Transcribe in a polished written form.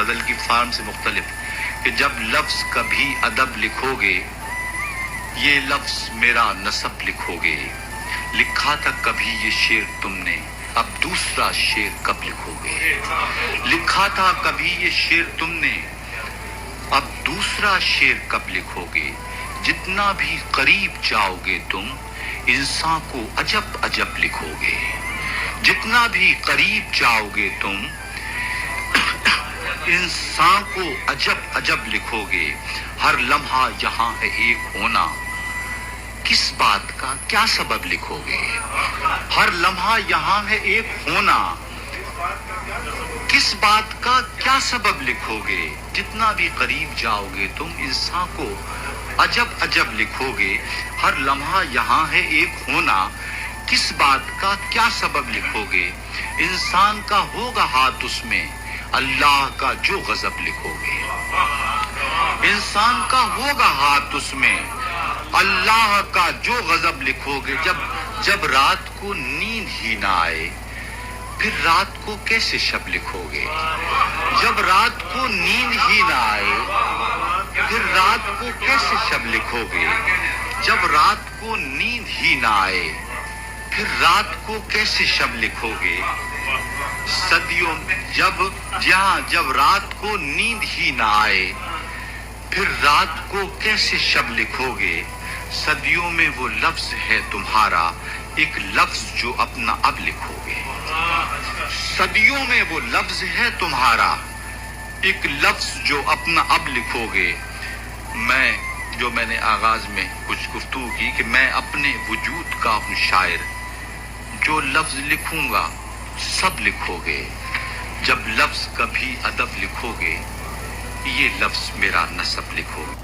غزل کی فارم سے مختلف کہ جب لفظ کبھی ادب لکھو گے یہ لفظ میرا نسب لکھو گے. لکھا تھا کبھی یہ شعر تم نے اب دوسرا شعر کب لکھو گے. لکھا تھا کبھی یہ شعر تم نے اب دوسرا شعر کب لکھو گے. جتنا بھی قریب جاؤ گے تم انسان کو عجب عجب لکھو گے. جتنا بھی قریب جاؤ گے تم انسان کو عجب عجب لکھو گے. ہر لمحہ یہاں ہے ایک ہونا کس بات کا کیا سبب لکھو گے. ہر لمحہ یہاں ہے ایک ہونا کس بات کا کیا سبب لکھو گے. جتنا بھی قریب جاؤ گے تم انسان کو عجب عجب لکھو گے. ہر لمحہ یہاں ہے ایک ہونا کس بات کا کیا سبب لکھو گے. انسان کا ہوگا ہاتھ اس میں اللہ کا جو غضب لکھو گے. انسان کا ہوگا ہاتھ اس میں اللہ کا جو غضب لکھو گے. جب رات کو نیند ہی نہ آئے پھر رات کو کیسے شب لکھو گے. جب رات کو نیند ہی نہ آئے پھر رات کو کیسے شب لکھو گے. جب رات کو نیند ہی نہ آئے پھر رات کو کیسے شب لکھو گے. صدیوں جب رات کو نیند ہی نہ آئے پھر رات کو کیسے شب لکھو گے. صدیوں میں وہ لفظ ہے تمہارا ایک لفظ جو اپنا اب لکھو گے. صدیوں میں وہ لفظ ہے تمہارا ایک لفظ جو اپنا اب لکھو گے. میں نے آغاز میں کچھ گفتگو کی کہ میں اپنے وجود کا ہوں شاعر. جو لفظ لکھوں گا سب لکھو گے. جب لفظ کبھی ادب لکھو گے یہ لفظ میرا نسب لکھو گے.